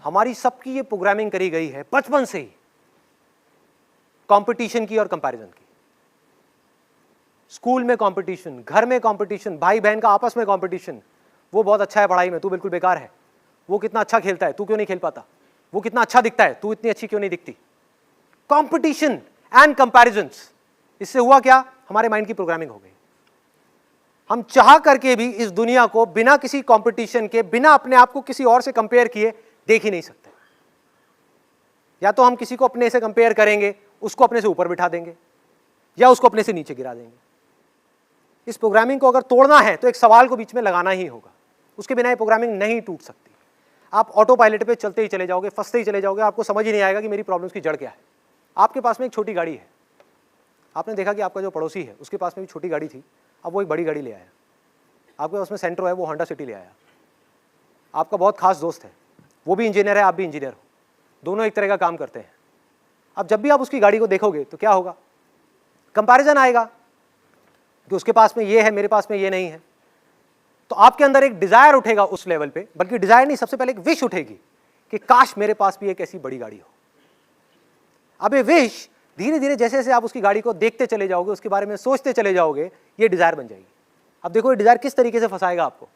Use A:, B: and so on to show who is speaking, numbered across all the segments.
A: हमारी सबकी ये प्रोग्रामिंग करी गई है बचपन से ही, कंपटीशन की और कंपैरिजन की। स्कूल में कंपटीशन, घर में कंपटीशन, भाई बहन का आपस में कंपटीशन। वो बहुत अच्छा है पढ़ाई में, तू बिल्कुल बेकार है। वो कितना अच्छा खेलता है, तू क्यों नहीं खेल पाता। वो कितना अच्छा दिखता है, तू इतनी अच्छी क्यों नहीं दिखती। कंपटीशन एंड कंपैरिजंस, इससे हुआ क्या, हमारे माइंड की प्रोग्रामिंग हो गई। हम चाह करके भी इस दुनिया को बिना किसी कंपटीशन के, बिना अपने आप को किसी और से कंपेयर किए देख ही नहीं सकते। या तो हम किसी को अपने से कंपेयर करेंगे, उसको अपने से ऊपर बिठा देंगे, या उसको अपने से नीचे गिरा देंगे। इस प्रोग्रामिंग को अगर तोड़ना है तो एक सवाल को बीच में लगाना ही होगा, उसके बिना ये प्रोग्रामिंग नहीं टूट सकती। आप ऑटो पायलट पे चलते ही चले जाओगे, फंसते ही चले जाओगे, आपको समझ ही नहीं आएगा कि मेरी प्रॉब्लम्स की जड़ क्या है। आपके पास में एक छोटी गाड़ी है, आपने देखा कि आपका जो पड़ोसी है उसके पास में भी छोटी गाड़ी थी, अब वो एक बड़ी गाड़ी ले आया। आपके पास में सेंट्रो है, वो होंडा सिटी ले आया। आपका बहुत खास दोस्त है, वो भी इंजीनियर है, आप भी इंजीनियर हो, दोनों एक तरह का काम करते हैं। अब जब भी आप उसकी गाड़ी को देखोगे तो क्या होगा, कंपैरिजन आएगा कि उसके पास में ये है, मेरे पास में ये नहीं है। तो आपके अंदर एक डिजायर उठेगा उस लेवल पे, बल्कि डिजायर नहीं, सबसे पहले एक विश उठेगी कि काश मेरे पास भी एक ऐसी बड़ी गाड़ी हो। अब ये विश धीरे धीरे जैसे जैसे आप उसकी गाड़ी को देखते चले जाओगे, उसके बारे में सोचते चले जाओगे, ये डिजायर बन जाएगी। अब देखो ये डिजायर किस तरीके से फंसाएगा आपको,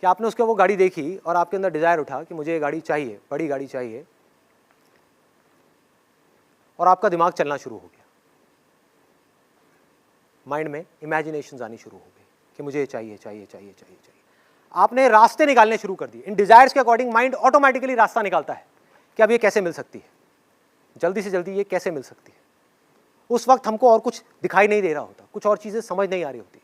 A: कि आपने उसके वो गाड़ी देखी और आपके अंदर डिजायर उठा कि मुझे ये गाड़ी चाहिए, बड़ी गाड़ी चाहिए, और आपका दिमाग चलना शुरू हो गया, माइंड में इमेजिनेशंस आनी शुरू हो गई कि मुझे ये चाहिए चाहिए चाहिए चाहिए चाहिए। आपने रास्ते निकालने शुरू कर दिए, इन डिजायर्स के अकॉर्डिंग माइंड ऑटोमेटिकली रास्ता निकालता है कि अब ये कैसे मिल सकती है, जल्दी से जल्दी ये कैसे मिल सकती है। उस वक्त हमको और कुछ दिखाई नहीं दे रहा होता, कुछ और चीजें समझ नहीं आ रही होती।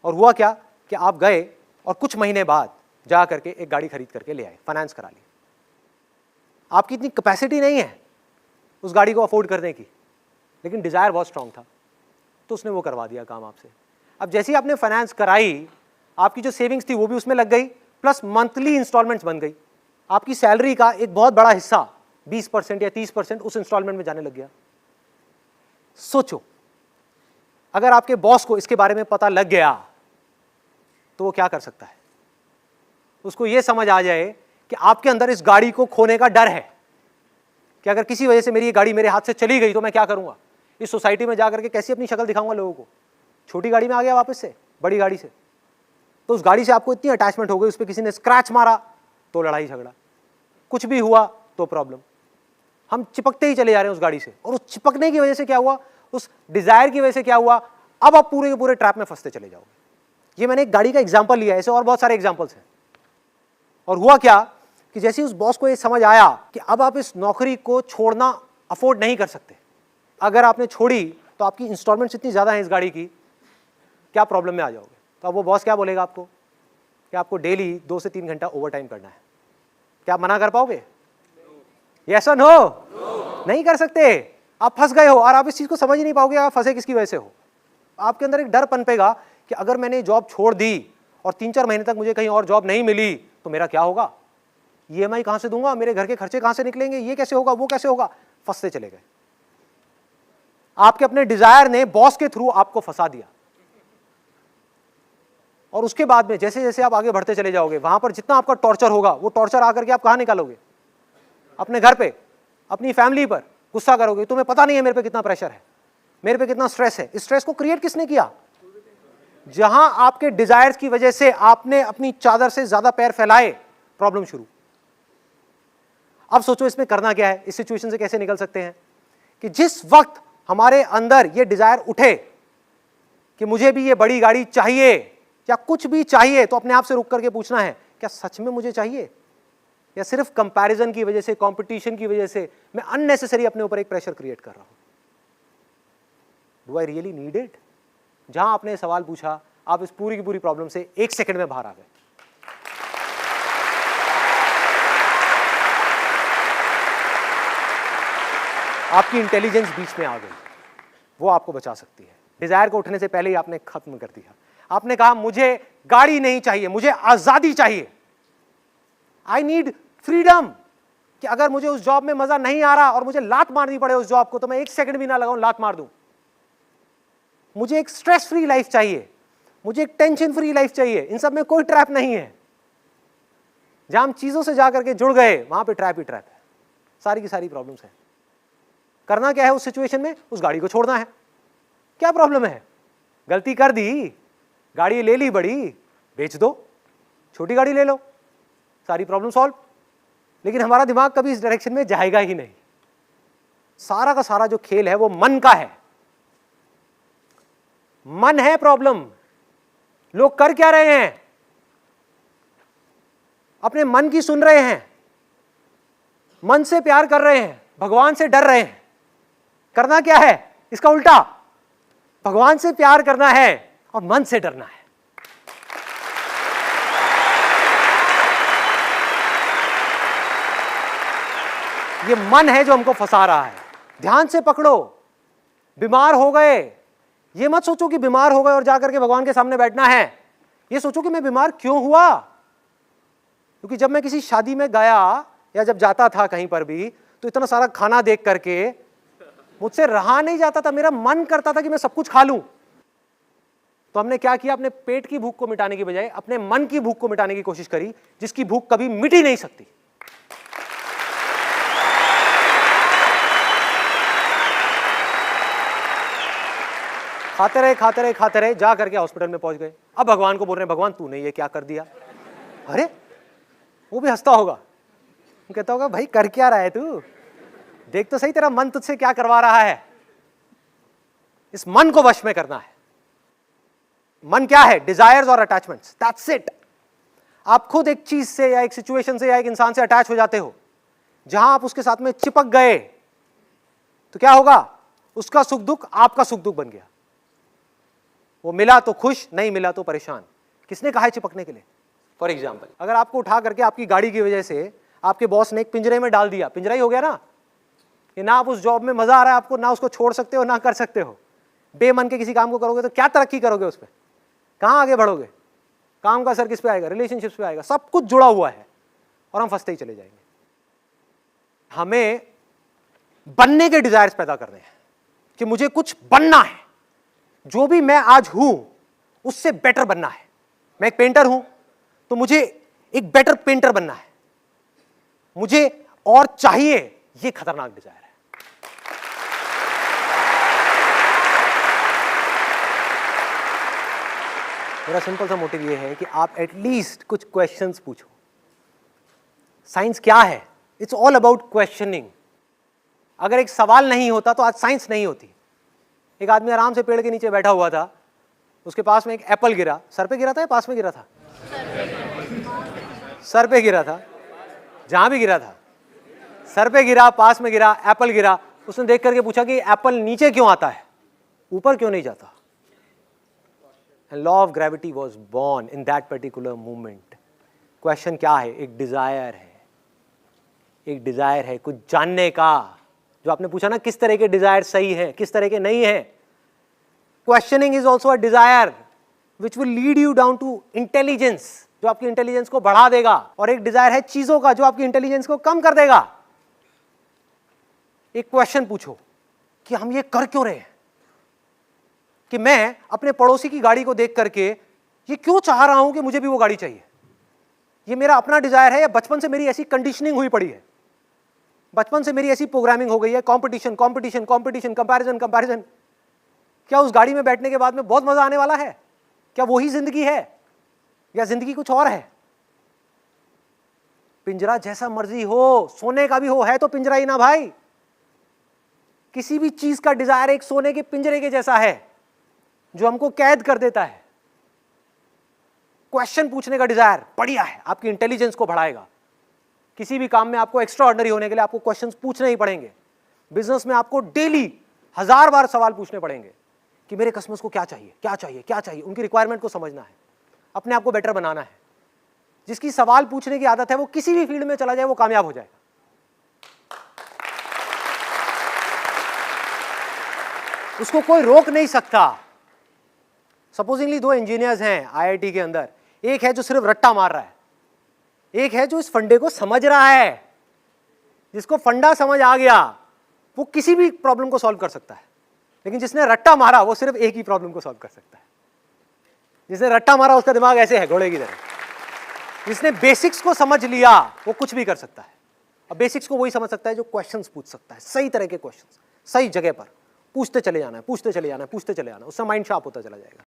A: और हुआ क्या कि आप गए और कुछ महीने बाद जा करके एक गाड़ी खरीद करके ले आए, फाइनेंस करा ली। आपकी इतनी कैपेसिटी नहीं है उस गाड़ी को अफोर्ड करने की, लेकिन डिजायर बहुत स्ट्रांग था, तो उसने वो करवा दिया काम आपसे। अब जैसे ही आपने फाइनेंस कराई, आपकी जो सेविंग्स थी वो भी उसमें लग गई, प्लस मंथली इंस्टॉलमेंट्स बन गई। आपकी सैलरी का एक बहुत बड़ा हिस्सा 20% या 30% उस इंस्टॉलमेंट में जाने लग गया। सोचो, अगर आपके बॉस को इसके बारे में पता लग गया तो वो क्या कर सकता है। उसको ये समझ आ जाए कि आपके अंदर इस गाड़ी को खोने का डर है कि अगर किसी वजह से मेरी ये गाड़ी मेरे हाथ से चली गई तो मैं क्या करूंगा, इस सोसाइटी में जाकर के कैसी अपनी शक्ल दिखाऊंगा लोगों को। छोटी गाड़ी में आ गया वापस से बड़ी गाड़ी से, तो उस गाड़ी से आपको इतनी अटैचमेंट हो गई, उस पर किसी ने स्क्रैच मारा तो लड़ाई झगड़ा, कुछ भी हुआ तो प्रॉब्लम। हम चिपकते ही चले जा रहे हैं उस गाड़ी से, और उस चिपकने की वजह से क्या हुआ, उस डिजायर की वजह से क्या हुआ, अब आप पूरे के पूरे ट्रैप में फंसते चले जाओगे। ये मैंने एक गाड़ी का एग्जाम्पल लिया है, ऐसे और बहुत सारे एग्जाम्पल्स हैं। और हुआ क्या कि जैसे उस बॉस को ये समझ आया कि अब आप इस नौकरी को छोड़ना अफोर्ड नहीं कर सकते, अगर आपने छोड़ी तो आपकी इंस्टॉलमेंट्स इतनी ज्यादा है इस गाड़ी की, क्या प्रॉब्लम में आ जाओगे। तो अब वो बॉस क्या बोलेगा आपको कि आपको डेली 2 से 3 घंटा ओवर टाइम करना है। क्या आप मना कर पाओगे? यस और नो? नहीं कर सकते। आप फंस गए हो और आप इस चीज को समझ ही नहीं पाओगे आप फंसे किसकी वजह से हो। आपके अंदर एक डर पनपेगा कि अगर मैंने जॉब छोड़ दी और 3-4 महीने तक मुझे कहीं और जॉब नहीं मिली तो मेरा क्या होगा, ईएमआई कहां से दूंगा, मेरे घर के खर्चे कहां से निकलेंगे, ये कैसे होगा, वो कैसे होगा। फंसते चले गए। आपके अपने डिजायर ने बॉस के थ्रू आपको फंसा दिया। और उसके बाद में जैसे जैसे आप आगे बढ़ते चले जाओगे, वहां पर जितना आपका टॉर्चर होगा, वो टॉर्चर आकर के आप कहां निकालोगे, अपने घर पे, अपनी फैमिली पर गुस्सा करोगे। तुम्हें पता नहीं है मेरे पे कितना प्रेशर है, मेरे पे कितना स्ट्रेस है। इस स्ट्रेस को क्रिएट किसने किया? जहां आपके डिजायर्स की वजह से आपने अपनी चादर से ज्यादा पैर फैलाए, प्रॉब्लम शुरू। अब सोचो इसमें करना क्या है, इस सिचुएशन से कैसे निकल सकते हैं। कि जिस वक्त हमारे अंदर ये डिजायर उठे कि मुझे भी ये बड़ी गाड़ी चाहिए या कुछ भी चाहिए, तो अपने आप से रुक करके पूछना है, क्या सच में मुझे चाहिए, या सिर्फ कंपैरिजन की वजह से, कंपटीशन की वजह से मैं अननेसेसरी अपने ऊपर एक प्रेशर क्रिएट कर रहा हूं। Do I really need it? जहां आपने सवाल पूछा, आप इस पूरी की पूरी प्रॉब्लम से 1 सेकंड में बाहर आ गए। आपकी इंटेलिजेंस बीच में आ गई, वो आपको बचा सकती है। डिजायर को उठने से पहले ही आपने खत्म कर दिया। आपने कहा मुझे गाड़ी नहीं चाहिए, मुझे आजादी चाहिए, आई नीड फ्रीडम। कि अगर मुझे उस जॉब में मजा नहीं आ रहा और मुझे लात मारनी पड़े उस जॉब को, तो मैं 1 सेकंड भी ना लगाऊं, लात मार दूं। मुझे एक स्ट्रेस फ्री लाइफ चाहिए, मुझे एक टेंशन फ्री लाइफ चाहिए, इन सब में कोई ट्रैप नहीं है। जहां हम चीजों से जा करके जुड़ गए वहां पे ट्रैप ही ट्रैप है, सारी की सारी प्रॉब्लम्स है। करना क्या है उस सिचुएशन में? उस गाड़ी को छोड़ना है। क्या प्रॉब्लम है? गलती कर दी, गाड़ी ले ली बड़ी, बेच दो, छोटी गाड़ी ले लो, सारी प्रॉब्लम सॉल्व। लेकिन हमारा दिमाग कभी इस डायरेक्शन में जाएगा ही नहीं। सारा का सारा जो खेल है वो मन का है। मन है प्रॉब्लम। लोग कर क्या रहे हैं? अपने मन की सुन रहे हैं, मन से प्यार कर रहे हैं, भगवान से डर रहे हैं। करना क्या है? इसका उल्टा, भगवान से प्यार करना है और मन से डरना है। ये मन है जो हमको फंसा रहा है। ध्यान से पकड़ो। बीमार हो गए, ये मत सोचो कि बीमार हो गए और जाकर के भगवान के सामने बैठना है। ये सोचो कि मैं बीमार क्यों हुआ। क्योंकि जब मैं किसी शादी में गया या जब जाता था कहीं पर भी, तो इतना सारा खाना देख करके मुझसे रहा नहीं जाता था, मेरा मन करता था कि मैं सब कुछ खा लूं। तो हमने क्या किया? अपने पेट की भूख को मिटाने की बजाय अपने मन की भूख को मिटाने की कोशिश करी, जिसकी भूख कभी मिट ही नहीं सकती। खाते रहे खाते रहे खाते रहे, जा करके हॉस्पिटल में पहुंच गए। अब भगवान को बोल रहे हैं, भगवान तूने ये क्या कर दिया। अरे वो भी हंसता होगा, वो कहता होगा भाई कर क्या रहा है तू, देख तो सही तेरा मन तुझसे क्या करवा रहा है। इस मन को वश में करना है। मन क्या है? डिजायर्स और अटैचमेंट्स, दैट्स इट। आप खुद एक चीज से या एक सिचुएशन से या एक इंसान से अटैच हो जाते हो, जहां आप उसके साथ में चिपक गए तो क्या होगा? उसका सुख दुख आपका सुख दुख बन गया। वो मिला तो खुश, नहीं मिला तो परेशान। किसने कहा है चिपकने के लिए? फॉर एग्जाम्पल, अगर आपको उठा करके आपकी गाड़ी की वजह से आपके बॉस ने एक पिंजरे में डाल दिया, पिंजरा ही हो गया ना, कि ना आप उस जॉब में मजा आ रहा है आपको, ना उसको छोड़ सकते हो ना कर सकते हो। बेमन के किसी काम को करोगे तो क्या तरक्की करोगे उस पर? कहाँ आगे बढ़ोगे? काम का असर किस पे आएगा? रिलेशनशिप्स पे आएगा। सब कुछ जुड़ा हुआ है और हम फंसते ही चले जाएंगे। हमें बनने के डिजायर्स पैदा करने हैं कि मुझे कुछ बनना है, जो भी मैं आज हूं उससे बेटर बनना है। मैं एक पेंटर हूं तो मुझे एक बेटर पेंटर बनना है, मुझे और चाहिए। ये खतरनाक डिजायर है। मेरा सिंपल सा मोटिव ये है कि आप एटलीस्ट कुछ क्वेश्चंस पूछो। साइंस क्या है? It's all about questioning. अगर एक सवाल नहीं होता तो आज साइंस नहीं होती। एक आदमी आराम से पेड़ के नीचे बैठा हुआ था, उसके पास में एक एप्पल गिरा। सर पे गिरा था या पास में गिरा था? सर पे गिरा था। जहां भी गिरा था, सर पे गिरा, पास में गिरा, एप्पल गिरा। उसने देख करके पूछा कि एप्पल नीचे क्यों आता है, ऊपर क्यों नहीं जाता? Law of gravity was born in that particular moment. Question क्या है? एक डिजायर है। एक डिजायर है कुछ जानने का। जो आपने पूछा ना, किस तरह के डिजायर सही है, किस तरह के नहीं है। Questioning is also a desire which will lead you down to intelligence, जो आपकी इंटेलिजेंस को बढ़ा देगा। और एक डिजायर है चीजों का, जो आपकी इंटेलिजेंस को कम कर देगा। एक क्वेश्चन पूछो कि हम ये कर क्यों रहे हैं, कि मैं अपने पड़ोसी की गाड़ी को देख करके ये क्यों चाह रहा हूं कि मुझे भी वो गाड़ी चाहिए। ये मेरा अपना डिजायर है या बचपन से मेरी ऐसी कंडीशनिंग हुई पड़ी है, बचपन से मेरी ऐसी प्रोग्रामिंग हो गई है, competition competition competition, comparison comparison. क्या उस गाड़ी में बैठने के बाद में बहुत मजा आने वाला है? क्या वही जिंदगी है या जिंदगी कुछ और है? पिंजरा जैसा मर्जी हो, सोने का भी हो, है तो पिंजरा ही ना भाई। किसी भी चीज का डिजायर एक सोने के पिंजरे के जैसा है जो हमको कैद कर देता है। क्वेश्चन पूछने का डिजायर बढ़िया है, आपकी इंटेलिजेंस को बढ़ाएगा। किसी भी काम में आपको एक्स्ट्रा ऑर्डिनरी होने के लिए आपको क्वेश्चंस पूछने ही पड़ेंगे। बिजनेस में आपको डेली 1000 बार सवाल पूछने पड़ेंगे कि मेरे कस्टमर्स को क्या चाहिए, क्या चाहिए, क्या चाहिए। उनकी रिक्वायरमेंट को समझना है, अपने आप को बेटर बनाना है। जिसकी सवाल पूछने की आदत है वो किसी भी फील्ड में चला जाए वो कामयाब हो जाएगा। उसको कोई रोक नहीं सकता। सपोजिंगली 2 इंजीनियर्स हैं आईआईटी के अंदर, एक है जो सिर्फ रट्टा मार रहा है, एक है जो इस फंडे को समझ रहा है। जिसको फंडा समझ आ गया वो किसी भी प्रॉब्लम को सॉल्व कर सकता है, लेकिन जिसने रट्टा मारा वो सिर्फ एक ही प्रॉब्लम को सॉल्व कर सकता है। जिसने रट्टा मारा उसका दिमाग ऐसे है, घोड़े की तरह। जिसने बेसिक्स को समझ लिया वो कुछ भी कर सकता है। अब बेसिक्स को वही समझ सकता है जो क्वेश्चंस पूछ सकता है, सही तरह के क्वेश्चंस, सही जगह पर पूछते चले जाना है, पूछते चले जाना है, पूछते चले जाना है, उससे माइंड शार्प होता चला जाएगा।